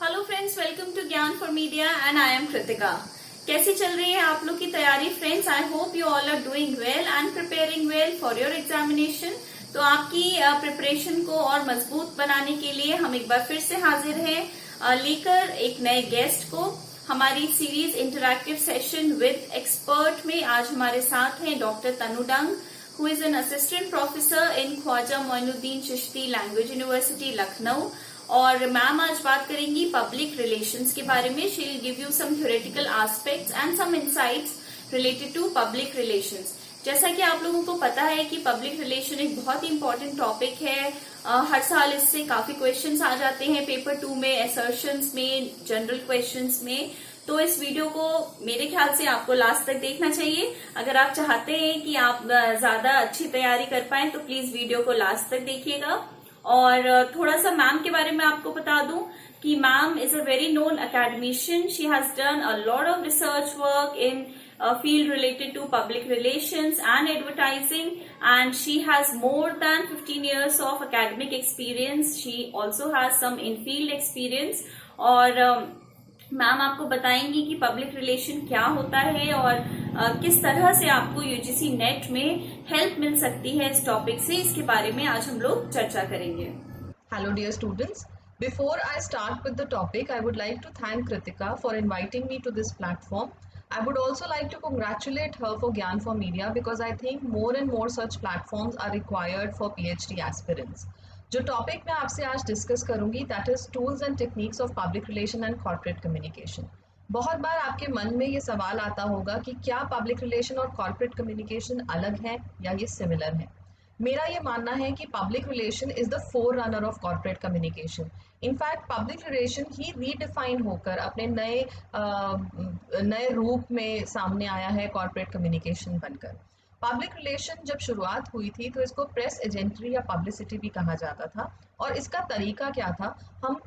Hello friends, welcome to Gyan for media and I am Kritika. कैसी चल रही है आप लोग की तैयारी friends? I hope you all are doing well and preparing well for your examination. तो आपकी प्रिपरेशन को और मजबूत बनाने के लिए हम एक बार फिर से हाजिर हैं लेकर एक नए गेस्ट को। हमारी series interactive session with expert में आज हमारे साथ हैं doctor Tanu Dang, who is an assistant professor in Khwaja Moinuddin Chishti language university Lucknow. और मैम आज बात करेंगी पब्लिक रिलेशंस के बारे में। She will give you some theoretical aspects and some insights related to public relations. जैसा कि आप लोगों को पता है कि पब्लिक रिलेशन एक बहुत ही इंपॉर्टेंट टॉपिक है। हर साल इससे काफी क्वेश्चंस आ जाते हैं पेपर 2 में, असर्शंस में, जनरल क्वेश्चंस में। तो इस वीडियो को मेरे ख्याल से आपको लास्ट तक देखना चाहिए। अगर आप चाहते हैं कि आप ज्यादा अच्छी तैयारी कर पाएं तो प्लीज वीडियो को लास्ट तक देखिएगा। और थोड़ा सा मैम के बारे में आपको बता दूं कि ma'am is a very known academician. She has done a lot of research work in a field related to public relations and advertising, and she has more than 15 years of academic experience. She also has some in-field experience. और ma'am आपको बताएंगी कि public relation क्या होता है और किस तरह से आपको यूजीसी नेट में हेल्प मिल सकती है इस टॉपिक से। इसके बारे में आज हम लोग चर्चा करेंगे। Hello dear students. Before I start with the topic, I would like to thank Kritika for inviting me to this platform. I would also like to congratulate her for Gyan for Media because I think more and more such platforms are required for PhD aspirants. जो topic मैं आपसे आज discuss करूंगी that is tools and techniques of public relation and corporate communication. बहुत बार आपके मन में ये सवाल आता होगा कि क्या पब्लिक रिलेशन और कॉर्पोरेट कम्युनिकेशन अलग है या ये सिमिलर है। मेरा ये मानना है कि public relation is the four runner of corporate communication. In fact public relation he redefine होकर अपने नए रूप में सामने आया है कॉर्पोरेट कम्युनिकेशन बनकर। पब्लिक रिलेशन जब शुरुआत हुई थी तो इसको प्रेस एजेंट्री या पब्लिसिटी भी कहा जाता था। और इसका तरीका क्या था, हम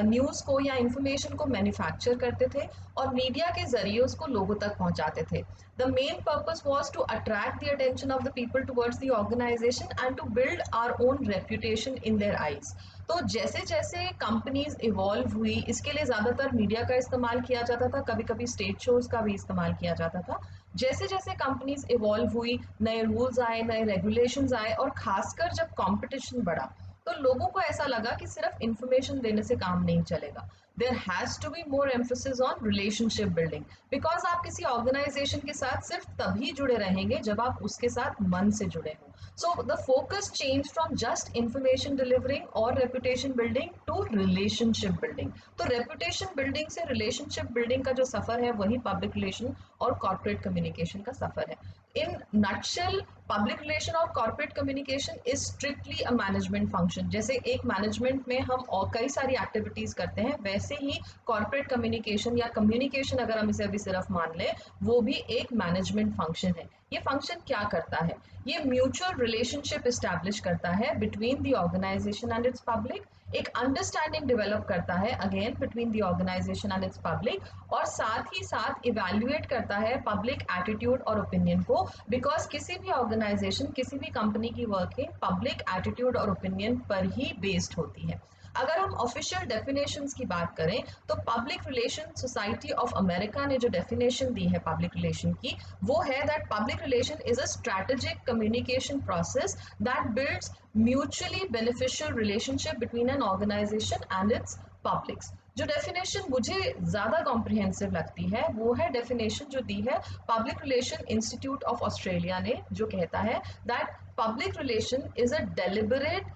न्यूज़ को या इंफॉर्मेशन को मैन्युफैक्चर करते थे और मीडिया के जरिए उसको लोगों तक पहुंचाते थे। The main purpose was to attract the attention of the people towards the organisation and to build our own reputation in their eyes. तो जैसे जैसे कंपनीज इवॉल्व हुई, इसके लिए ज़्यादातर मीडिया का इस्तेमाल किया जाता था, कभी कभी स्टेज शोज का भी इस्तेमाल किया जाता था। जैसे जैसे कंपनीज इवॉल्व हुई, नए रूल्स आए, नए रेगुलेशंस आए और खासकर जब कंपटीशन बढ़ा तो लोगों को ऐसा लगा कि सिर्फ इंफॉर्मेशन देने से काम नहीं चलेगा। There has to be more emphasis on relationship building, because आप किसी ऑर्गेनाइजेशन के साथ सिर्फ तभी जुड़े रहेंगे जब आप उसके साथ मन से जुड़े हो। So the focus change from just information delivering और reputation building to relationship building. तो रेपुटेशन बिल्डिंग से रिलेशनशिप बिल्डिंग का जो सफर है वही पब्लिक रिलेशन और कॉर्पोरेट कम्युनिकेशन का सफर है। इन नटशेल पब्लिक रिलेशन और corporate communication is strictly a management function. जैसे एक मैनेजमेंट में हम और कई सारी एक्टिविटीज करते हैं, वैसे ही कॉर्पोरेट कम्युनिकेशन या कम्युनिकेशन अगर हम इसे अभी सिर्फ मान लें वो भी एक मैनेजमेंट फंक्शन है। ये फंक्शन क्या करता है, ये म्यूचुअल रिलेशनशिप इस्टेब्लिश करता है between the organisation and its public, एक अंडरस्टैंडिंग डेवलप करता है again between the organisation and its public, और साथ ही साथ इवैल्यूएट करता है पब्लिक एटीट्यूड और ओपिनियन को। बिकॉज किसी भी ऑर्गेनाइजेशन, किसी भी कंपनी की वर्किंग पब्लिक एटीट्यूड और ओपिनियन पर ही बेस्ड होती है। अगर हम ऑफिशियल डेफिनेशंस की बात करें तो public relation society of America ने जो डेफिनेशन दी है पब्लिक रिलेशन की, वो है that public relation is a strategic communication process that builds mutually beneficial relationship between an organisation and its publics. जो डेफिनेशन मुझे ज़्यादा कॉम्प्रिहेंसिव लगती है वो है डेफिनेशन जो दी है public relation institute of Australia ने, जो कहता है that public relation is a deliberate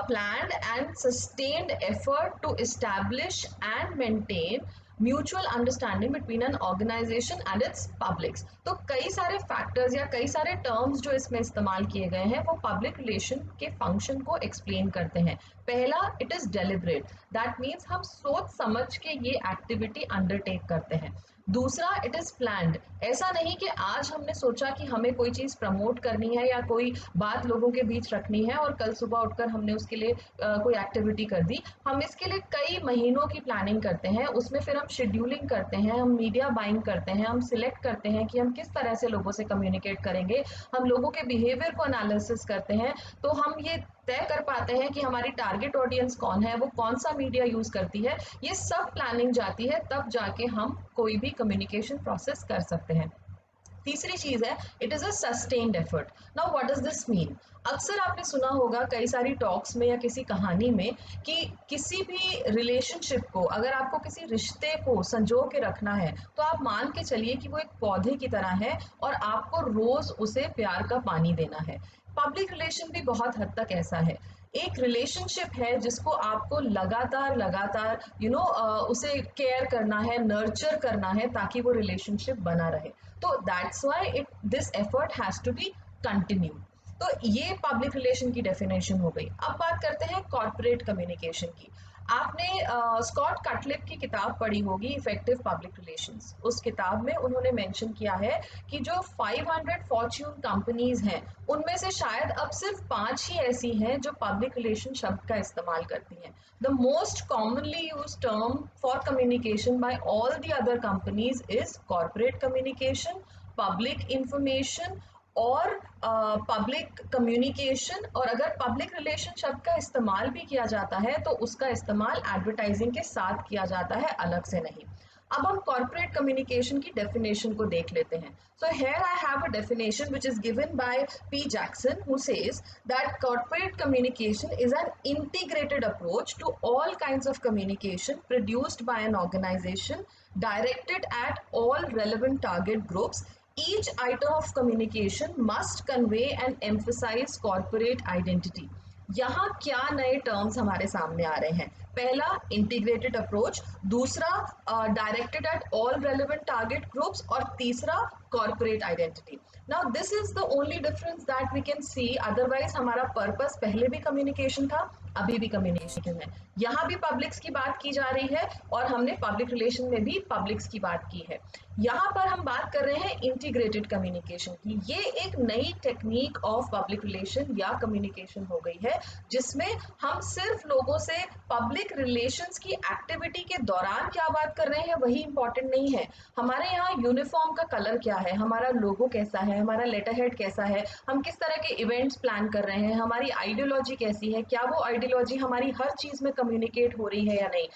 planned and sustained effort to establish and maintain mutual understanding between an organization and its publics। तो कई सारे फैक्टर्स या कई सारे टर्म्स जो इसमें इस्तेमाल किए गए हैं वो पब्लिक रिलेशन के फंक्शन को एक्सप्लेन करते हैं। पहला, it is deliberate, that means हम सोच समझ के ये एक्टिविटी अंडरटेक करते हैं। दूसरा, इट इज प्लान्ड। ऐसा नहीं कि आज हमने सोचा कि हमें कोई चीज प्रमोट करनी है या कोई बात लोगों के बीच रखनी है और कल सुबह उठकर हमने उसके लिए कोई एक्टिविटी कर दी। हम इसके लिए कई महीनों की प्लानिंग करते हैं, उसमें फिर हम शेड्यूलिंग करते हैं, हम मीडिया बाइंग करते हैं, हम सिलेक्ट करते हैं कि हम किस तरह से लोगों से कम्युनिकेट करेंगे, हम लोगों के बिहेवियर को एनालिसिस करते हैं, तो हम ये तय कर पाते हैं कि हमारी टारगेट ऑडियंस कौन है, वो कौन सा मीडिया यूज करती है। ये सब प्लानिंग जाती है, तब जाके हम कोई भी कम्युनिकेशन प्रोसेस कर सकते हैं। तीसरी चीज है, it is a sustained effort. Now what does this mean? अक्सर आपने सुना होगा कई सारी टॉक्स में या किसी कहानी में कि किसी भी रिलेशनशिप को, अगर आपको किसी रिश्ते को संजो के रखना है तो आप मान के चलिए कि वो एक पौधे की तरह है और आपको रोज उसे प्यार का पानी देना है। पब्लिक रिलेशन भी बहुत हद तक ऐसा है। एक रिलेशनशिप है जिसको आपको लगातार लगातार उसे केयर करना है, नर्चर करना है, ताकि वो रिलेशनशिप बना रहे। तो that's why this effort has to be continue. तो ये पब्लिक रिलेशन की डेफिनेशन हो गई। अब बात करते हैं कॉर्पोरेट कम्युनिकेशन की। आपने स्कॉट कटलिप की किताब पढ़ी होगी, इफेक्टिव पब्लिक रिलेशंस। उस किताब में उन्होंने मेंशन किया है कि जो 500 फॉर्च्यून कंपनीज हैं, उनमें से शायद अब सिर्फ 5 ही ऐसी हैं जो पब्लिक रिलेशन शब्द का इस्तेमाल करती हैं। The most commonly use term for communication bye all the other companies is corporate communication, public information और पब्लिक कम्युनिकेशन। और अगर पब्लिक रिलेशन शब्द का इस्तेमाल भी किया जाता है तो उसका इस्तेमाल एडवर्टाइजिंग के साथ किया जाता है, अलग से नहीं। अब हम कॉर्पोरेट कम्युनिकेशन की डेफिनेशन को देख लेते हैं। So here I have a definition which is given by P Jackson, who says that corporate communication is an integrated approach to all kinds of communication produced by an organization directed at all relevant target groups. Each item of communication must convey and emphasize corporate identity. यहाँ क्या नए terms हमारे सामने आ रहे हैं? पहला, integrated approach, दूसरा, directed at all relevant target groups, और तीसरा, corporate identity. Now this is the only difference that we can see. Otherwise हमारा पर्पस पहले भी कम्युनिकेशन था, अभी भी कम्युनिकेशन है। यहाँ भी पब्लिक्स की बात की जा रही है और हमने पब्लिक रिलेशन में भी पब्लिक्स की बात की है। यहाँ पर हम बात कर रहे हैं इंटीग्रेटेड कम्युनिकेशन की। ये एक नई टेक्निक ऑफ पब्लिक रिलेशन या कम्युनिकेशन हो गई है, जिसमें हम सिर्फ लोगों से पब्लिक रिलेशंस की एक्टिविटी के दौरान क्या बात कर रहे हैं वही इंपॉर्टेंट नहीं है। हमारे यहाँ यूनिफॉर्म का कलर क्या है, हमारा लोगो कैसा है, हमारा लेटर हेड कैसा है, हम किस तरह के इवेंट्स प्लान कर रहे हैं, हमारी आइडियोलॉजी कैसी है, क्या वो आइडियोलॉजी हमारी हर चीज में कम्युनिकेट हो रही है या नहीं,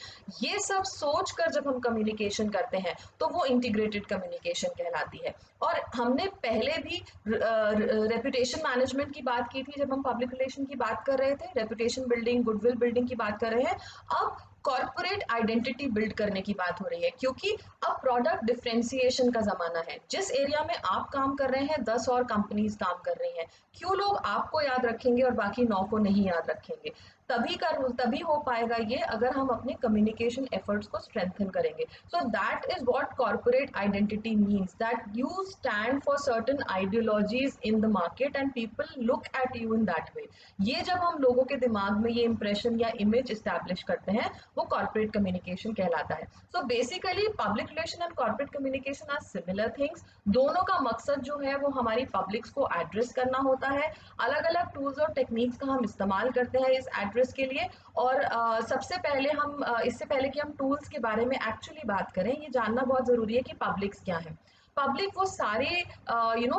ये सब सोच कर जब हम कम्युनिकेशन करते हैं तो वो इंटीग्रेटेड कम्युनिकेशन कहलाती है। और हमने पहले भी रेपुटेशन मैनेजमेंट की बात की थी जब हम पब्लिक रिलेशन की बात कर रहे थे, रेपुटेशन बिल्डिंग, गुडविल बिल्डिंग की बात कर रहे हैं। अब कॉर्पोरेट आइडेंटिटी बिल्ड करने की बात हो रही है, क्योंकि अब प्रोडक्ट डिफरेंशिएशन का जमाना है। जिस एरिया में आप काम कर रहे हैं 10 और कंपनीज काम कर रही हैं, क्यों लोग आपको याद रखेंगे और बाकी 9 को नहीं याद रखेंगे? तभी हो पाएगा ये अगर हम अपने कम्युनिकेशन एफर्ट्स को स्ट्रेंथन करेंगे। सो that is what corporate identity means, that you stand for certain ideologies in the market and people look at you in that way. ये जब हम लोगों के दिमाग में ये इंप्रेशन या इमेज इस्टेब्लिश करते हैं, वो कॉर्पोरेट कम्युनिकेशन कहलाता है। So basically public relation and corporate communication are similar things. दोनों का मकसद जो है वो हमारी पब्लिक्स को एड्रेस करना होता है। अलग अलग टूल्स और टेक्निक्स का हम इस्तेमाल करते हैं इस एड्रेस के लिए। और सबसे पहले हम इससे पहले कि हम टूल्स के बारे में एक्चुअली बात करें, ये जानना बहुत जरूरी है कि पब्लिक्स क्या है। पब्लिक वो सारे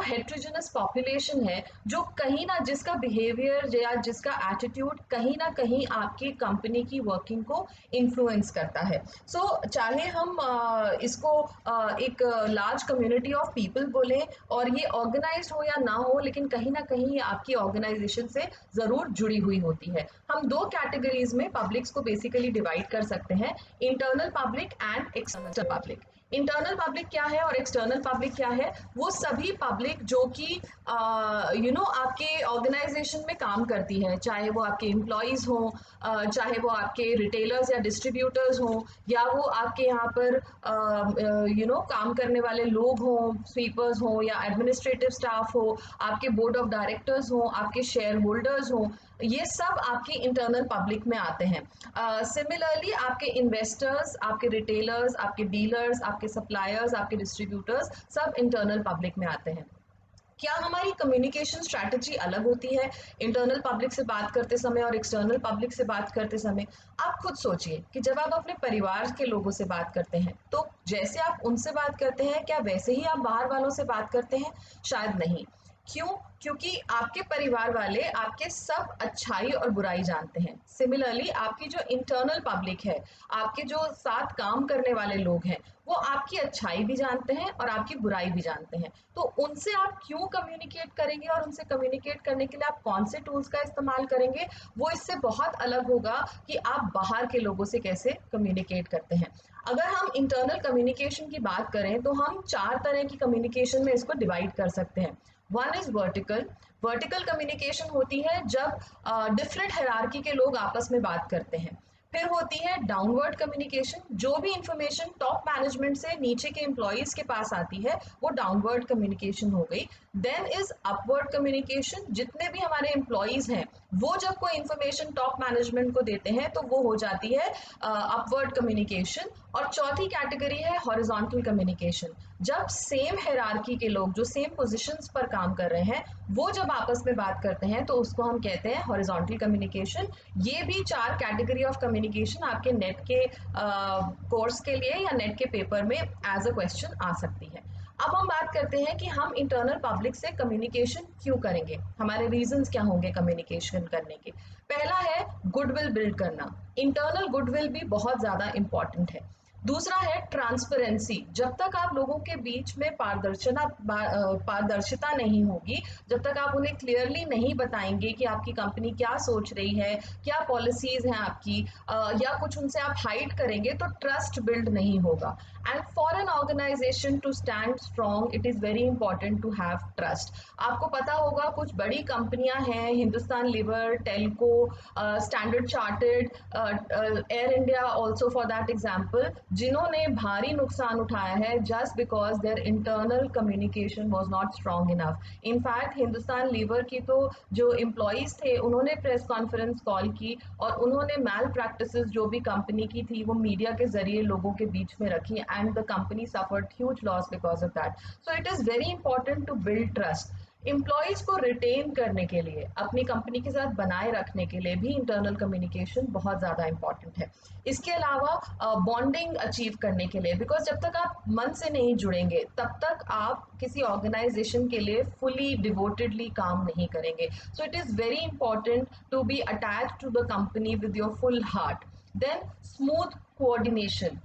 हेट्रोजेनस पॉपुलेशन है जो कहीं ना, जिसका बिहेवियर या जिसका एटीट्यूड कहीं ना कहीं आपकी कंपनी की वर्किंग को इन्फ्लुएंस करता है। सो चाहे हम इसको एक लार्ज कम्युनिटी ऑफ पीपल बोलें और ये ऑर्गेनाइज हो या ना हो, लेकिन कहीं ना कहीं ये आपकी ऑर्गेनाइजेशन से जरूर जुड़ी हुई होती है। हम दो कैटेगरीज में पब्लिक्स को बेसिकली डिवाइड कर सकते हैं, internal public and external public. Internal public क्या है और एक्सटर्नल पब्लिक क्या है? वो सभी पब्लिक जो कि आपके ऑर्गेनाइजेशन में काम करती है, चाहे वो आपके एम्प्लॉयज हों, चाहे वो आपके रिटेलर्स या डिस्ट्रीब्यूटर्स हों, या वो आपके यहाँ पर काम करने वाले लोग हों, स्वीपर्स हों या एडमिनिस्ट्रेटिव स्टाफ हो, आपके बोर्ड ऑफ डायरेक्टर्स हों, आपके शेयर होल्डर्स हों, ये सब आपके इंटरनल पब्लिक में आते हैं। सिमिलरली आपके इन्वेस्टर्स, आपके रिटेलर्स, आपके डीलर्स, आपके सप्लायर्स, आपके डिस्ट्रीब्यूटर्स सब इंटरनल पब्लिक में आते हैं। क्या हमारी कम्युनिकेशन स्ट्रैटेजी अलग होती है इंटरनल पब्लिक से बात करते समय और एक्सटर्नल पब्लिक से बात करते समय? आप खुद सोचिए कि जब आप अपने परिवार के लोगों से बात करते हैं तो जैसे आप उनसे बात करते हैं क्या वैसे ही आप बाहर वालों से बात करते हैं? शायद नहीं। क्यों? क्योंकि आपके परिवार वाले आपके सब अच्छाई और बुराई जानते हैं। सिमिलरली आपकी जो इंटरनल पब्लिक है, आपके जो साथ काम करने वाले लोग हैं, वो आपकी अच्छाई भी जानते हैं और आपकी बुराई भी जानते हैं। तो उनसे आप क्यों कम्युनिकेट करेंगे और उनसे कम्युनिकेट करने के लिए आप कौन से टूल्स का इस्तेमाल करेंगे, वो इससे बहुत अलग होगा कि आप बाहर के लोगों से कैसे कम्युनिकेट करते हैं। अगर हम इंटरनल कम्युनिकेशन की बात करें तो हम 4 तरह की कम्युनिकेशन में इसको डिवाइड कर सकते हैं। One is vertical. Vertical communication होती है जब डिफरेंट हायरार्की के लोग आपस में बात करते हैं। फिर होती है डाउनवर्ड कम्युनिकेशन, जो भी इंफॉर्मेशन टॉप मैनेजमेंट से नीचे के एम्प्लॉयज के पास आती है वो डाउनवर्ड कम्युनिकेशन हो गई। देन इज अपवर्ड कम्युनिकेशन, जितने भी हमारे एम्प्लॉयज हैं वो जब कोई इंफॉर्मेशन टॉप मैनेजमेंट को देते हैं तो वो हो जाती है अपवर्ड कम्युनिकेशन। और चौथी कैटेगरी है हॉरिजॉन्टल कम्युनिकेशन, जब सेम हायरार्की के लोग जो सेम पोजीशंस पर काम कर रहे हैं वो जब आपस में बात करते हैं तो उसको हम कहते हैं हॉरिजॉन्टल कम्युनिकेशन। ये भी 4 कैटेगरी ऑफ कम्युनिकेशन आपके नेट के कोर्स के लिए या नेट के पेपर में एज अ क्वेश्चन आ सकती है। अब हम बात करते हैं कि हम इंटरनल पब्लिक से कम्युनिकेशन क्यों करेंगे, हमारे रीजंस क्या होंगे कम्युनिकेशन करने के। पहला है गुडविल बिल्ड करना। इंटरनल गुडविल भी बहुत ज्यादा इंपॉर्टेंट है। दूसरा है ट्रांसपेरेंसी। जब तक आप लोगों के बीच में पारदर्शिता नहीं होगी, जब तक आप उन्हें क्लियरली नहीं बताएंगे कि आपकी कंपनी क्या सोच रही है, क्या पॉलिसीज हैं आपकी, या कुछ उनसे आप हाइड करेंगे तो ट्रस्ट बिल्ड नहीं होगा। And for an organisation to stand strong it is very important to have trust. आपको पता होगा कुछ बड़ी कंपनियां हैं, Hindustan Lever, Telco, Standard Chartered, Air India also for that example, जिन्होंने भारी नुकसान उठाया है just because their internal communication was not strong enough. In fact Hindustan Lever की तो जो एम्प्लॉयज थे उन्होंने प्रेस कॉन्फ्रेंस कॉल की और उन्होंने मैल प्रैक्टिसेस जो भी कंपनी की थी वो मीडिया के जरिए लोगों के बीच में रखी and the company suffered huge loss because of that. So it is very important to build trust. Employees को रिटेन करने के लिए, अपनी कंपनी के साथ बनाए रखने के लिए भी इंटरनल कम्युनिकेशन बहुत ज़्यादा इंपॉर्टेंट है। इसके अलावा बॉन्डिंग अचीव करने के लिए, बिकॉज जब तक आप मन से नहीं जुड़ेंगे तब तक आप किसी ऑर्गेनाइजेशन के लिए फुली डिवोटेडली काम नहीं करेंगे। So it is very important to be attach to the company with your full heart. Then smooth coordination.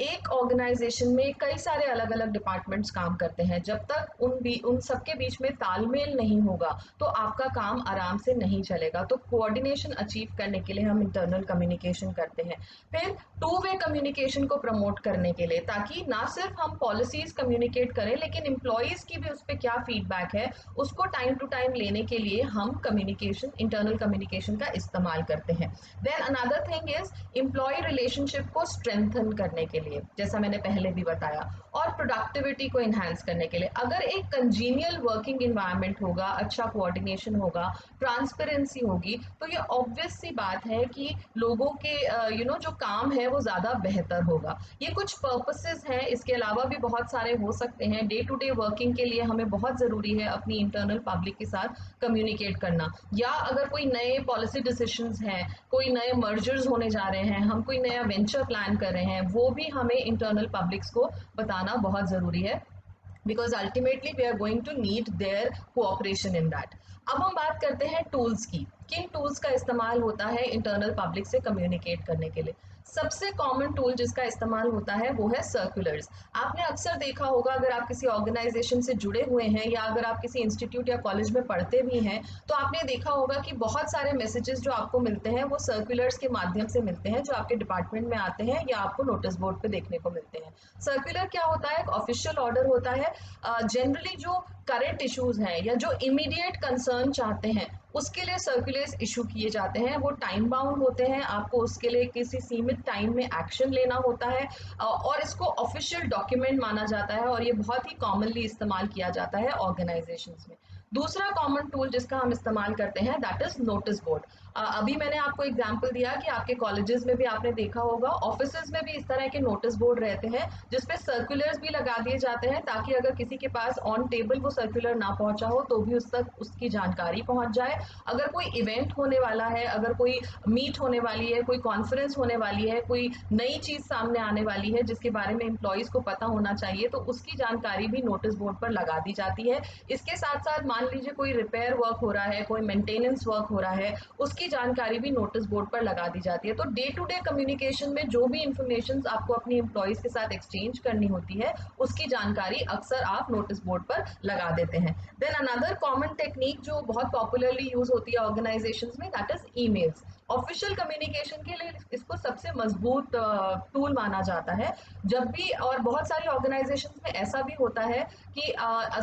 एक ऑर्गेनाइजेशन में कई सारे अलग अलग डिपार्टमेंट्स काम करते हैं, जब तक उन सबके बीच में तालमेल नहीं होगा तो आपका काम आराम से नहीं चलेगा। तो कोऑर्डिनेशन अचीव करने के लिए हम इंटरनल कम्युनिकेशन करते हैं। फिर टू वे कम्युनिकेशन को प्रमोट करने के लिए, ताकि ना सिर्फ हम पॉलिसीज कम्युनिकेट करें लेकिन एम्प्लॉयज की भी उस पर क्या फीडबैक है उसको टाइम टू टाइम लेने के लिए हम कम्युनिकेशन, इंटरनल कम्युनिकेशन का इस्तेमाल करते हैं। Then another thing is employ relationship को स्ट्रेंथन करने के लिए, जैसा मैंने पहले भी बताया, और प्रोडक्टिविटी को इन्हांस करने के लिए। अगर एक कंजीनियल वर्किंग इन्वायरमेंट होगा, अच्छा कोऑर्डिनेशन होगा, ट्रांसपेरेंसी होगी, तो ये ऑब्वियस सी बात है कि लोगों के जो काम है वो ज़्यादा बेहतर होगा। ये कुछ पर्पसेस हैं, इसके अलावा भी बहुत सारे हो सकते हैं। डे टू डे वर्किंग के लिए हमें बहुत ज़रूरी है अपनी इंटरनल पब्लिक के साथ कम्युनिकेट करना, या अगर कोई नए पॉलिसी डिसीजंस हैं, कोई नए मर्जर्स होने जा रहे हैं, हम कोई नया वेंचर प्लान कर रहे हैं, वो भी हमें इंटरनल पब्लिक्स को बताना बहुत ज़रूरी है, because ultimately we are going to need their cooperation in that. अब हम बात करते हैं टूल्स की। किन टूल्स का इस्तेमाल होता है इंटरनल पब्लिक से कम्युनिकेट करने के लिए? सबसे कॉमन टूल जिसका इस्तेमाल होता है वो है सर्कुलर्स। आपने अक्सर देखा होगा, अगर आप किसी ऑर्गेनाइजेशन से जुड़े हुए हैं या अगर आप किसी इंस्टीट्यूट या कॉलेज में पढ़ते भी हैं तो आपने देखा होगा कि बहुत सारे मैसेजेस जो आपको मिलते हैं वो सर्कुलर्स के माध्यम से मिलते हैं, जो आपके डिपार्टमेंट में आते हैं या आपको नोटिस बोर्ड पे देखने को मिलते हैं। सर्कुलर क्या होता है? एक ऑफिशियल ऑर्डर होता है। जनरली जो करंट इश्यूज हैं या जो इमीडिएट कंसर्न चाहते हैं उसके लिए सर्कुलर्स इशू किए जाते हैं। वो टाइम बाउंड होते हैं, आपको उसके लिए किसी सीमित टाइम में एक्शन लेना होता है, और इसको ऑफिशियल डॉक्यूमेंट माना जाता है और ये बहुत ही कॉमनली इस्तेमाल किया जाता है ऑर्गेनाइजेशंस में। दूसरा कॉमन टूल जिसका हम इस्तेमाल करते हैं दैट इज नोटिस बोर्ड। अभी मैंने आपको एग्जांपल दिया कि आपके कॉलेजेस में भी आपने देखा होगा, ऑफिसेज में भी इस तरह के नोटिस बोर्ड रहते हैं जिसपे सर्कुलर्स भी लगा दिए जाते हैं ताकि अगर किसी के पास ऑन टेबल वो सर्कुलर ना पहुंचा हो तो भी उस तक उसकी जानकारी पहुंच जाए। अगर कोई इवेंट होने वाला है, अगर कोई मीट होने वाली है, कोई कॉन्फ्रेंस होने वाली है, कोई नई चीज सामने आने वाली है जिसके बारे में एम्प्लॉयज को पता होना चाहिए, तो उसकी जानकारी भी नोटिस बोर्ड पर लगा दी जाती है। इसके साथ साथ मान लीजिए कोई रिपेयर वर्क हो रहा है, कोई मेंटेनेंस वर्क हो रहा है, उसकी जानकारी भी नोटिस बोर्ड पर लगा दी जाती है। तो डे टू डे कम्युनिकेशन में जो भी इंफॉर्मेशन आपको अपनी एम्प्लॉयज के साथ एक्सचेंज करनी होती है उसकी जानकारी अक्सर आप नोटिस बोर्ड पर लगा देते हैं। देन अनदर कॉमन टेक्निक जो बहुत पॉपुलरली यूज होती है ऑर्गेनाइजेशंस में that is emails. Official communication के लिए इसको सबसे मजबूत टूल माना जाता है। जब भी, और बहुत सारी ऑर्गेनाइजेशंस में ऐसा भी होता है कि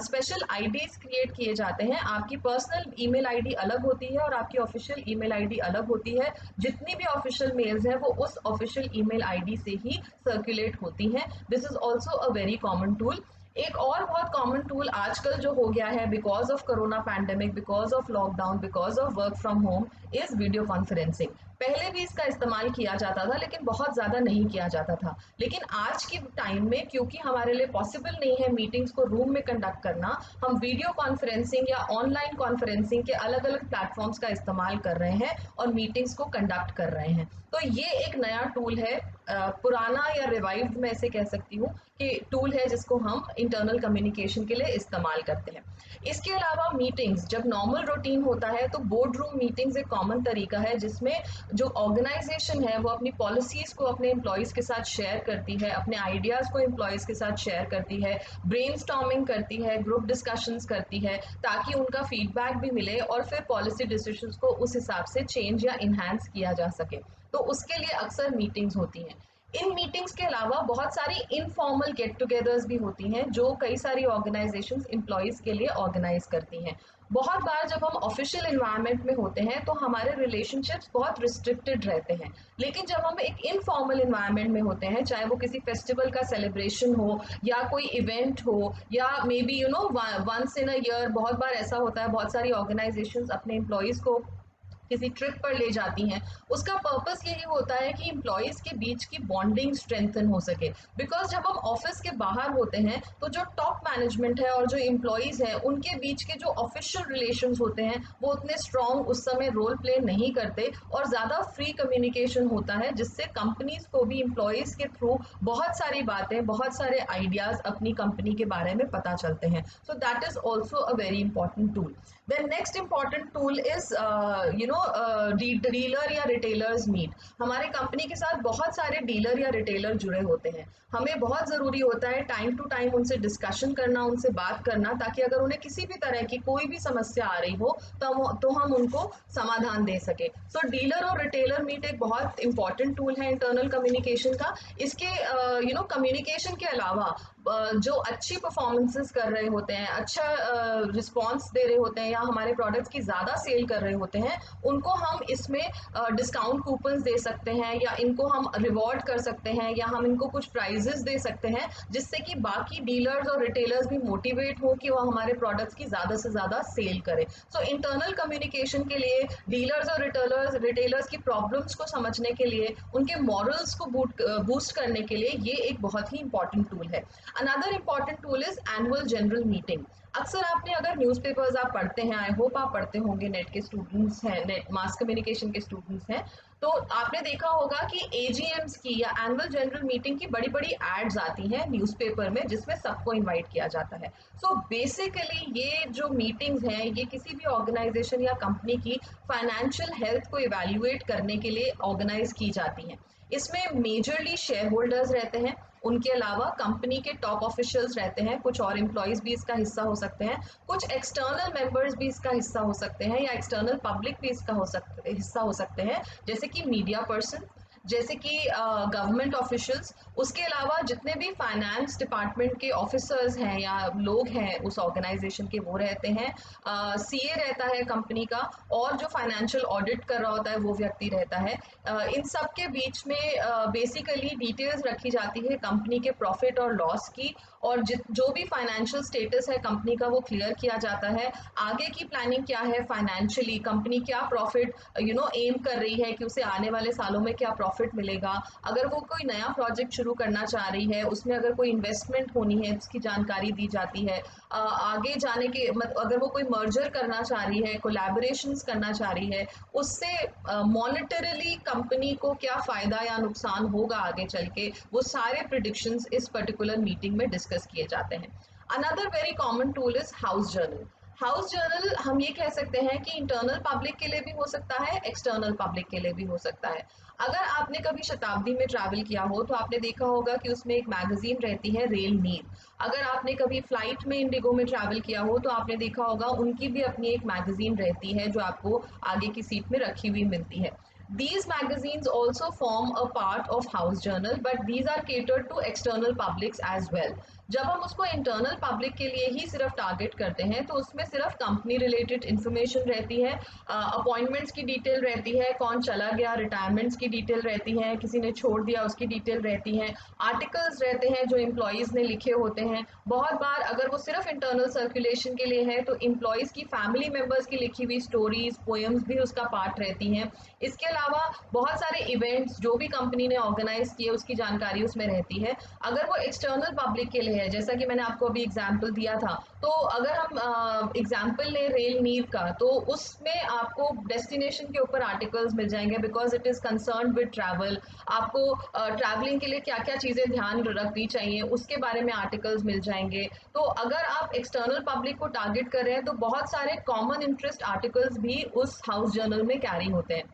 स्पेशल आईडीज क्रिएट किए जाते हैं। आपकी पर्सनल ईमेल आईडी अलग होती है और आपकी ऑफिशियल ईमेल आईडी अलग होती है। जितनी भी ऑफिशियल मेल्स हैं वो उस ऑफिशियल ईमेल आईडी से ही सर्कुलेट होती हैं। This is also a very common tool. एक और बहुत कॉमन टूल आजकल जो हो गया है because of corona pandemic, because of lockdown, because of work from home, is video conferencing. पहले भी इसका इस्तेमाल किया जाता था लेकिन बहुत ज्यादा नहीं किया जाता था। लेकिन आज के टाइम में क्योंकि हमारे लिए पॉसिबल नहीं है मीटिंग्स को रूम में कंडक्ट करना, हम वीडियो कॉन्फ्रेंसिंग या ऑनलाइन कॉन्फ्रेंसिंग के अलग अलग प्लेटफॉर्म्स का इस्तेमाल कर रहे हैं और मीटिंग्स को कंडक्ट कर रहे हैं। तो ये एक नया टूल है, पुराना या रिवाइव्ड मैं इसे कह सकती हूँ कि टूल है जिसको हम इंटरनल कम्युनिकेशन के लिए इस्तेमाल करते हैं। इसके अलावा मीटिंग्स जब नॉर्मल रूटीन होता है तो बोर्ड रूम मीटिंग्स एक कॉमन तरीका है जिसमें जो ऑर्गेनाइजेशन है वो अपनी पॉलिसीज को अपने एम्प्लॉयज के साथ शेयर करती है, अपने आइडियाज को एम्प्लॉयज के साथ शेयर करती है, ब्रेनस्टॉर्मिंग करती है, ग्रुप डिस्कशंस करती है ताकि उनका फीडबैक भी मिले और फिर पॉलिसी डिसीजंस को उस हिसाब से चेंज या इन्हांस किया जा सके। तो उसके लिए अक्सर मीटिंग्स होती हैं। इन मीटिंग्स के अलावा बहुत सारी इनफॉर्मल गेट टुगेदर्स भी होती हैं जो कई सारी ऑर्गेनाइजेशंस एम्प्लॉयज के लिए ऑर्गेनाइज करती हैं। बहुत बार जब हम ऑफिशियल एनवायरनमेंट में होते हैं तो हमारे रिलेशनशिप्स बहुत रिस्ट्रिक्टेड रहते हैं, लेकिन जब हम एक इनफॉर्मल एनवायरनमेंट में होते हैं, चाहे वो किसी फेस्टिवल का सेलिब्रेशन हो या कोई इवेंट हो या maybe once in a year, बहुत बार ऐसा होता है बहुत सारी ऑर्गेनाइजेशंस अपने एम्प्लॉयज को किसी ट्रिप पर ले जाती हैं। उसका पर्पस यही होता है कि एम्प्लॉयज के बीच की बॉन्डिंग स्ट्रेंथन हो सके। बिकॉज जब हम ऑफिस के बाहर होते हैं तो जो टॉप मैनेजमेंट है और जो एम्प्लॉयज हैं उनके बीच के जो ऑफिशियल रिलेशंस होते हैं वो उतने स्ट्रॉन्ग उस समय रोल प्ले नहीं करते और ज्यादा फ्री कम्युनिकेशन होता है जिससे कंपनीज को भी एम्प्लॉयज के थ्रू बहुत सारी बातें, बहुत सारे आइडियाज अपनी कंपनी के बारे में पता चलते हैं। So that is also a very important tool. Then next important tool is dealer या रिटेलर्स मीट। हमारे कंपनी के साथ बहुत सारे डीलर या रिटेलर जुड़े होते हैं। हमें बहुत जरूरी होता है टाइम टू टाइम उनसे डिस्कशन करना, उनसे बात करना, ताकि अगर उन्हें किसी भी तरह की कोई भी समस्या आ रही हो तो हम उनको समाधान दे सके। सो डीलर और रिटेलर मीट एक बहुत इंपॉर्टेंट टूल है इंटरनल कम्युनिकेशन का। इसके कम्युनिकेशन के अलावा जो अच्छी परफॉर्मेंसेस कर रहे होते हैं, अच्छा रिस्पॉन्स दे रहे होते हैं या हमारे प्रोडक्ट्स की ज्यादा सेल कर रहे होते हैं, उनको हम इसमें डिस्काउंट कूपन्स दे सकते हैं या इनको हम रिवॉर्ड कर सकते हैं या हम इनको कुछ प्राइजेस दे सकते हैं जिससे कि बाकी डीलर्स और रिटेलर्स भी मोटिवेट हो कि वो हमारे प्रोडक्ट्स की ज्यादा से ज्यादा सेल करें। सो इंटरनल कम्युनिकेशन के लिए डीलर्स और रिटेलर्स की प्रॉब्लम्स को समझने के लिए, उनके मॉरल्स को बूस्ट करने के लिए ये एक बहुत ही इंपॉर्टेंट टूल है। Another important tool is annual general meeting. अक्सर आपने अगर न्यूज़पेपर्स आप पढ़ते हैं, आई होप आप पढ़ते होंगे, नेट के स्टूडेंट्स हैं, नेट मास कम्युनिकेशन के स्टूडेंट्स हैं, तो आपने देखा होगा कि एजीएम्स की या एनुअल जनरल मीटिंग की बड़ी बड़ी एड्स आती हैं न्यूज़पेपर में जिसमें सबको इनवाइट किया जाता है। सो बेसिकली ये जो मीटिंग्स हैं ये किसी भी ऑर्गेनाइजेशन या कंपनी की फाइनेंशियल हेल्थ को इवैल्यूएट करने के लिए ऑर्गेनाइज की जाती हैं। इसमें मेजरली शेयर होल्डर्स रहते हैं, उनके अलावा कंपनी के टॉप ऑफिशियल्स रहते हैं, कुछ और एम्प्लॉयज भी इसका हिस्सा हो सकते हैं, कुछ एक्सटर्नल मेंबर्स भी इसका हिस्सा हो सकते हैं या एक्सटर्नल पब्लिक भी इसका हिस्सा हो सकते हैं, जैसे कि मीडिया पर्सन, जैसे कि गवर्नमेंट ऑफिशियल्स, उसके अलावा जितने भी फाइनेंस डिपार्टमेंट के ऑफिसर्स हैं या लोग हैं उस ऑर्गेनाइजेशन के, वो रहते हैं। सीए रहता है कंपनी का, और जो फाइनेंशियल ऑडिट कर रहा होता है वो व्यक्ति रहता है। इन सब के बीच में बेसिकली डिटेल्स रखी जाती है कंपनी के प्रॉफिट और लॉस की, और जो भी फाइनेंशियल स्टेटस है कंपनी का वो क्लियर किया जाता है। आगे की प्लानिंग क्या है फाइनेंशियली, कंपनी क्या प्रॉफिट एम कर रही है कि उसे आने वाले सालों में क्या प्रॉफिट मिलेगा, अगर वो कोई नया प्रोजेक्ट शुरू करना चाह रही है, उसमें अगर कोई इन्वेस्टमेंट होनी है उसकी जानकारी दी जाती है। आगे जाने के अगर वो कोई मर्जर करना चाह रही है, कोलैबोरेशंस करना चाह रही है, उससे मॉनेटरीली कंपनी को क्या फायदा या नुकसान होगा आगे चल के, वो सारे प्रिडिक्शंस इस पर्टिकुलर मीटिंग में डिस्कस किए जाते हैं। Another very common tool is house journal. House journal हम ये कह सकते हैं कि इंटरनल पब्लिक के लिए भी हो सकता है, एक्सटर्नल पब्लिक के लिए भी हो सकता है। अगर आपने कभी शताब्दी में ट्रैवल किया हो तो आपने देखा होगा कि उसमें एक मैगजीन रहती है, रेल नीर। अगर आपने कभी फ्लाइट में इंडिगो में ट्रैवल किया हो तो आपने देखा होगा उनकी भी अपनी एक मैगजीन रहती है जो आपको आगे की सीट में रखी हुई मिलती है। These magazines also form a part of House Journal, but these are catered to external publics as well. जब हम उसको इंटरनल पब्लिक के लिए ही सिर्फ टारगेट करते हैं तो उसमें सिर्फ कंपनी रिलेटेड इंफॉर्मेशन रहती है, अपॉइंटमेंट्स की डिटेल रहती है, कौन चला गया, रिटायरमेंट्स की डिटेल रहती है, किसी ने छोड़ दिया उसकी डिटेल रहती है, आर्टिकल्स रहते हैं जो एम्प्लॉयज़ ने लिखे होते हैं। बहुत बार अगर वो सिर्फ इंटरनल सर्कुलेशन के लिए है तो एम्प्लॉयज़ की फैमिली मेम्बर्स की लिखी हुई स्टोरीज, पोएम्स भी उसका पार्ट रहती हैं। इसके अलावा बहुत सारे इवेंट्स जो भी कंपनी ने ऑर्गेनाइज किए उसकी जानकारी उसमें रहती है। अगर वो एक्सटर्नल पब्लिक के लिए है, जैसा कि मैंने आपको अभी एग्जाम्पल दिया था, तो अगर हम एग्जाम्पल लें रेल नीर का, तो उसमें आपको डेस्टिनेशन के ऊपर आर्टिकल्स मिल जाएंगे because it is concern with travel. आपको ट्रैवलिंग के लिए क्या क्या चीज़ें ध्यान रखनी चाहिए उसके बारे में आर्टिकल्स मिल जाएंगे। तो अगर आप एक्सटर्नल पब्लिक को टारगेट कर रहे हैं तो बहुत सारे कॉमन इंटरेस्ट आर्टिकल्स भी उस हाउस जर्नल में कैरी होते हैं।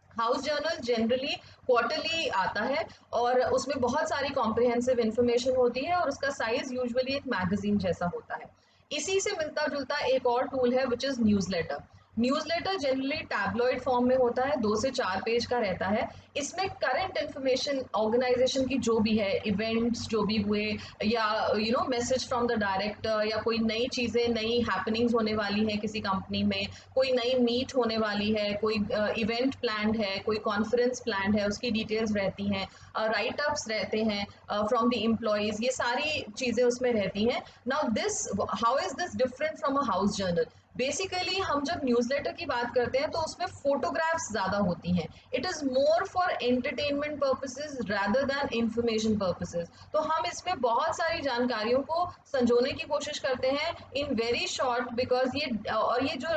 हाउस जर्नल जनरली क्वार्टरली आता है और उसमें बहुत सारी कॉम्प्रिहेंसिव इंफॉर्मेशन होती है और उसका साइज यूजुअली एक मैगजीन जैसा होता है। इसी से मिलता जुलता एक और टूल है which is newsletter. Newsletter generally tabloid form में होता है, 2 से 4 पेज का रहता है। इसमें करंट इंफॉर्मेशन ऑर्गेनाइजेशन की जो भी है, इवेंट्स जो भी हुए, या मैसेज फ्रॉम द डायरेक्टर, या कोई नई चीज़ें, नई हैपनिंग्स होने वाली हैं किसी कंपनी में, कोई नई मीट होने वाली है, कोई इवेंट प्लान है, कोई कॉन्फ्रेंस प्लान है, उसकी डिटेल्स रहती हैं, राइट अप्स रहते हैं फ्रॉम द एम्प्लॉयज़, ये सारी चीज़ें उसमें रहती हैं। Now this, how is this different from a house journal? Basically हम जब न्यूज़लेटर की बात करते हैं तो उसमें फोटोग्राफ्स ज़्यादा होती हैं। It is more for entertainment purposes rather than information purposes. तो हम इसमें बहुत सारी जानकारियों को संजोने की कोशिश करते हैं इन वेरी शॉर्ट, बिकॉज ये जो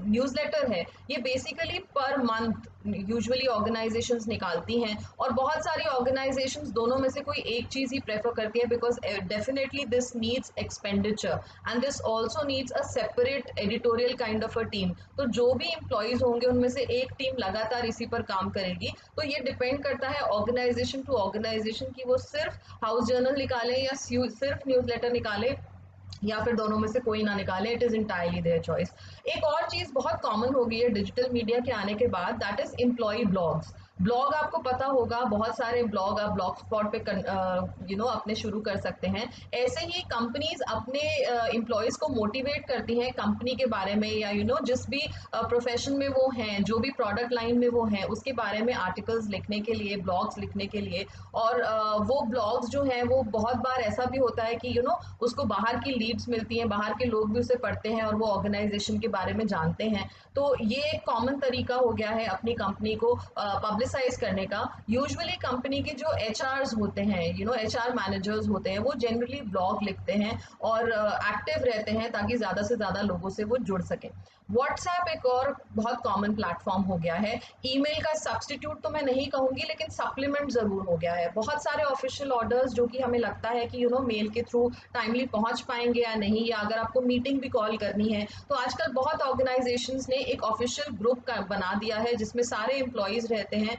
न्यूज़लेटर है ये basically per month usually organisations निकालती हैं, और बहुत सारी ऑर्गेनाइजेशंस दोनों में से कोई एक चीज़ ही प्रेफर करती है, because definitely this needs expenditure and this also needs a separate editorial kind of a team. तो जो भी एम्प्लॉयज़ होंगे उनमें से एक टीम लगातार इसी पर काम करेगी। तो ये डिपेंड करता है ऑर्गेनाइजेशन टू ऑर्गेनाइजेशन की वो सिर्फ हाउस जर्नल निकालें या सिर्फ न्यूज़लेटर निकालें, या फिर दोनों में से कोई ना निकाले। It is entirely their choice. एक और चीज बहुत कॉमन हो गई है डिजिटल मीडिया के आने के बाद, that is employ blogs. Blog आपको पता होगा, बहुत सारे ब्लॉग आप ब्लॉग स्पॉट पे अपने शुरू कर सकते हैं। ऐसे ही कंपनीज अपने एम्प्लॉयज को मोटिवेट करती हैं कंपनी के बारे में, या जिस भी प्रोफेशन में वो हैं, जो भी प्रोडक्ट लाइन में वो हैं, उसके बारे में आर्टिकल्स लिखने के लिए, ब्लॉग्स लिखने के लिए। और वो ब्लॉग्स जो हैं वो बहुत बार ऐसा भी होता है कि उसको बाहर की लीड्स मिलती हैं, बाहर के लोग भी उसे पढ़ते हैं और वो ऑर्गेनाइजेशन के बारे में जानते हैं। तो ये एक कॉमन तरीका हो गया है अपनी कंपनी को पब्लिसाइज करने का। यूजुअली कंपनी के जो एचआरस होते हैं, एचआर मैनेजर्स होते हैं, वो जनरली ब्लॉग लिखते हैं और एक्टिव रहते हैं ताकि ज़्यादा से ज़्यादा लोगों से वो जुड़ सकें। व्हाट्सएप एक और बहुत कॉमन प्लेटफॉर्म हो गया है। ईमेल का सब्सटीट्यूट तो मैं नहीं कहूँगी, लेकिन सप्लीमेंट ज़रूर हो गया है। बहुत सारे ऑफिशियल ऑर्डर्स जो कि हमें लगता है कि मेल के थ्रू टाइमली पहुंच पाएंगे या नहीं, या अगर आपको मीटिंग भी कॉल करनी है, तो आजकल बहुत ऑर्गेनाइजेशंस ने एक ऑफिशियल ग्रुप का बना दिया है जिसमें सारे एम्प्लॉयज़ रहते हैं।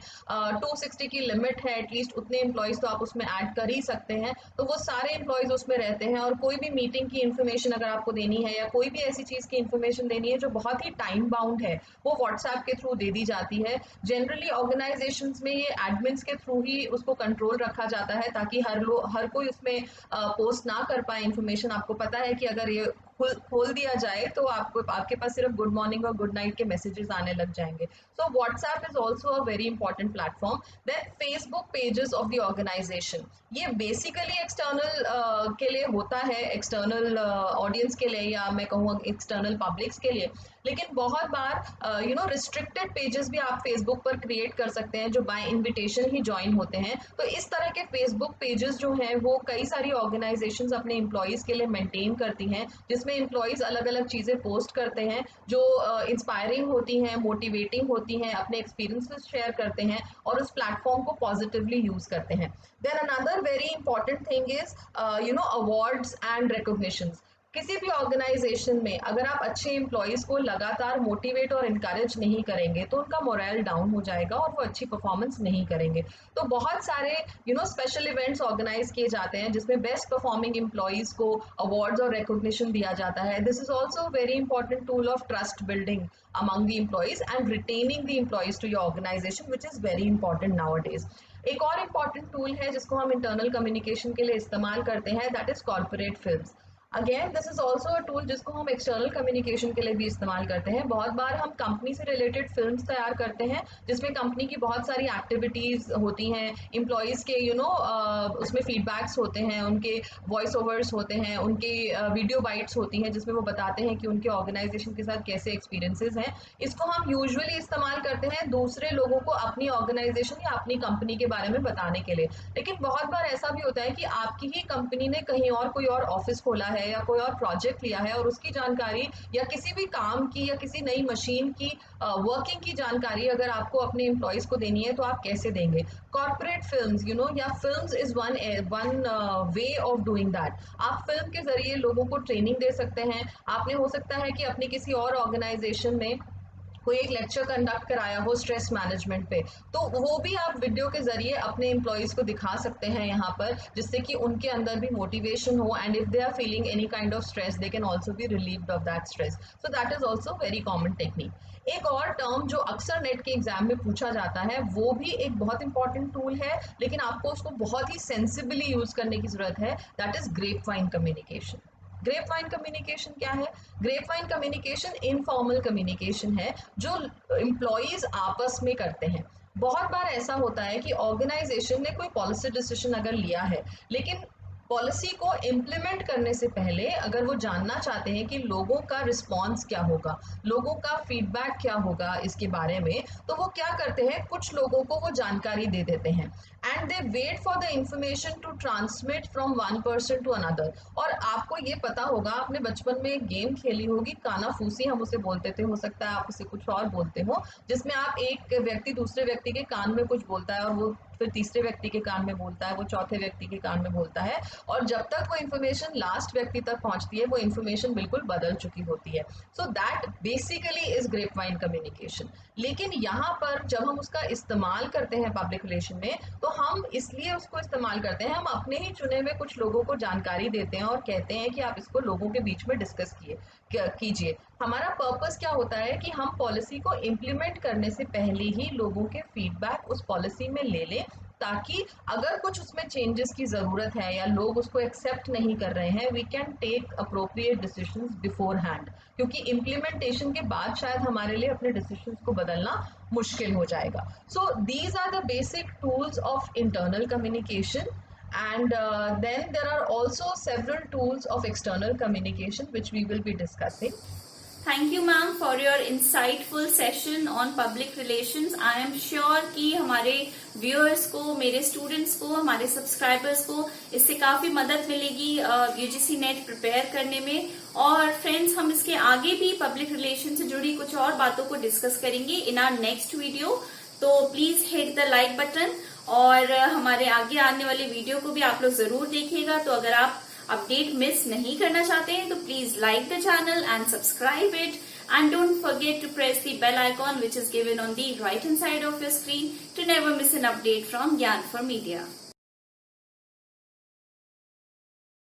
260 की लिमिट है, एटलीस्ट उतने एम्प्लॉयज़ तो आप उसमें ऐड कर ही सकते हैं। तो वो सारे एम्प्लॉयज़ उसमें रहते हैं, और कोई भी मीटिंग की इन्फॉर्मेशन अगर आपको देनी है या कोई भी ऐसी चीज़ की इन्फॉर्मेशन देनी है जो बहुत ही टाइम बाउंड है वो व्हाट्सएप के थ्रू दे दी जाती है। जनरली ऑर्गेनाइजेशंस में ये एडमिन्स के थ्रू ही उसको कंट्रोल रखा जाता है ताकि हर कोई उसमें पोस्ट ना कर पाए इन्फॉर्मेशन। आपको पता है कि अगर ये खोल दिया जाए तो आपके पास सिर्फ गुड मॉर्निंग और गुड नाइट के मैसेजेस आने लग जाएंगे। So WhatsApp is also a very important platform. Then Facebook pages of the organisation, ये बेसिकली एक्सटर्नल के लिए होता है, एक्सटर्नल ऑडियंस के लिए या मैं कहूँ एक्सटर्नल पब्लिक्स के लिए। लेकिन बहुत बार रिस्ट्रिक्टेड पेजेस भी आप फेसबुक पर क्रिएट कर सकते हैं जो बाय इनविटेशन ही ज्वाइन होते हैं। तो इस तरह के फेसबुक पेजेस जो हैं वो कई सारी ऑर्गेनाइजेशंस अपने एम्प्लॉयज़ के लिए मेंटेन करती हैं, जिसमें एम्प्लॉयज़ अलग अलग चीज़ें पोस्ट करते हैं जो इंस्पायरिंग होती हैं, मोटिवेटिंग होती हैं, अपने एक्सपीरियंसेस शेयर करते हैं और उस प्लेटफॉर्म को पॉजिटिवली यूज़ करते हैं। Then another very important thing is awards and recognitions. किसी भी ऑर्गेनाइजेशन में अगर आप अच्छे एम्प्लॉयज़ को लगातार मोटिवेट और इनकरेज नहीं करेंगे तो उनका मोरल डाउन हो जाएगा और वो अच्छी परफॉर्मेंस नहीं करेंगे। तो बहुत सारे स्पेशल इवेंट्स ऑर्गेनाइज किए जाते हैं जिसमें बेस्ट परफॉर्मिंग एम्प्लॉयज़ को अवार्ड्स और रिकॉग्निशन दिया जाता है। This is also very important tool of trust building among the employees and retaining the employees to your organization, which is very important nowadays. एक और इम्पॉर्टेंट टूल है जिसको हम इंटरनल कम्युनिकेशन के लिए इस्तेमाल करते हैं, that is corporate films. Again this is also a tool जिसको हम एक्सटर्नल कम्युनिकेशन के लिए भी इस्तेमाल करते हैं। बहुत बार हम कंपनी से रिलेटेड फिल्म्स तैयार करते हैं जिसमें कंपनी की बहुत सारी एक्टिविटीज होती हैं, एम्प्लॉयज़ के उसमें फीडबैक्स होते हैं, उनके वॉइस ओवर्स होते हैं, उनके वीडियो बाइट्स होती हैं जिसमें वो बताते हैं कि उनके ऑर्गेनाइजेशन के साथ कैसे एक्सपीरियंसेस हैं। इसको हम यूजुअली इस्तेमाल करते हैं दूसरे लोगों को अपनी ऑर्गेनाइजेशन या अपनी कंपनी के बारे में बताने के लिए। लेकिन बहुत बार ऐसा भी होता है कि आपकी ही कंपनी ने कहीं और कोई और ऑफिस खोला है या कोई और प्रोजेक्ट लिया है और उसकी जानकारी या किसी भी काम की या किसी नई मशीन की वर्किंग की जानकारी अगर आपको अपने एम्प्लॉयज़ को देनी है तो आप कैसे देंगे। कॉर्पोरेट फिल्म्स या films is one way of doing that. आप फिल्म के जरिए लोगों को ट्रेनिंग दे सकते हैं। आपने हो सकता है कि अपनी किसी और ऑर्गेनाइजेशन में कोई एक लेक्चर कंडक्ट कराया हो स्ट्रेस मैनेजमेंट पे, तो वो भी आप वीडियो के जरिए अपने एम्प्लॉयज़ को दिखा सकते हैं यहाँ पर, जिससे कि उनके अंदर भी मोटिवेशन हो and if they are feeling any kind of stress they can also be relieved of that stress. So that is also very common technique. एक और टर्म जो अक्सर नेट के एग्जाम में पूछा जाता है वो भी एक बहुत इंपॉर्टेंट टूल है, लेकिन आपको उसको बहुत ही सेंसिबली यूज करने की जरूरत है, that is grep wine communication. Grape wine communication क्या है? Grape wine communication informal communication है जो एम्प्लॉयज आपस में करते हैं। बहुत बार ऐसा होता है कि ऑर्गेनाइजेशन ने कोई पॉलिसी डिसीजन अगर लिया है, लेकिन पॉलिसी को इम्प्लीमेंट करने से पहले अगर वो जानना चाहते हैं कि लोगों का रिस्पॉन्स क्या होगा, लोगों का फीडबैक क्या होगा इसके बारे में, तो वो क्या करते हैं, कुछ लोगों को वो जानकारी दे देते हैं and they wait for the information to transmit from one person to another. और आपको ये पता होगा, आपने बचपन में एक गेम खेली होगी, काना फूसी हम उसे बोलते थे, हो सकता है आप उसे कुछ और बोलते हो, जिसमें आप एक व्यक्ति दूसरे व्यक्ति के कान में कुछ बोलता है और वो फिर तीसरे व्यक्ति के कान में बोलता है, वो चौथे व्यक्ति के कान में बोलता है, और जब तक वो इन्फॉर्मेशन लास्ट व्यक्ति तक पहुंचती है वो इन्फॉर्मेशन बिल्कुल बदल चुकी होती है। So that basically is grep wine communication. लेकिन यहाँ पर जब हम उसका इस्तेमाल करते हैं पब्लिक रिलेशन में, तो हम इसलिए उसको इस्तेमाल करते हैं, हम अपने ही चुने हुए कुछ लोगों को जानकारी देते हैं और कहते हैं कि आप इसको लोगों के बीच में डिस्कस कीजिए। हमारा पर्पस क्या होता है कि हम पॉलिसी को इम्प्लीमेंट करने से पहले ही लोगों के फीडबैक उस पॉलिसी में ले लें, ताकि अगर कुछ उसमें चेंजेस की ज़रूरत है या लोग उसको एक्सेप्ट नहीं कर रहे हैं, we can take appropriate decisions beforehand, क्योंकि इम्प्लीमेंटेशन के बाद शायद हमारे लिए अपने डिसीजंस को बदलना मुश्किल हो जाएगा। So these are the basic tools of internal communication, and then there are also several tools of external communication which we will be discussing. Thank you ma'am for your insightful session on public relations. I am sure कि हमारे viewers को, मेरे students को, हमारे subscribers को इससे काफी मदद मिलेगी यूजीसी नेट प्रिपेयर करने में। और फ्रेंड्स, हम इसके आगे भी पब्लिक रिलेशन से जुड़ी कुछ और बातों को डिस्कस करेंगे इन आवर नेक्स्ट वीडियो। तो please hit the like button और हमारे आगे आने वाले वीडियो को भी आप लोग जरूर देखिएगा। तो अगर आप अपडेट मिस नहीं करना चाहते हैं तो please like the channel and subscribe it, and don't forget to press the bell icon which is given on the right hand side of your screen to never miss an update from Gyan for Media.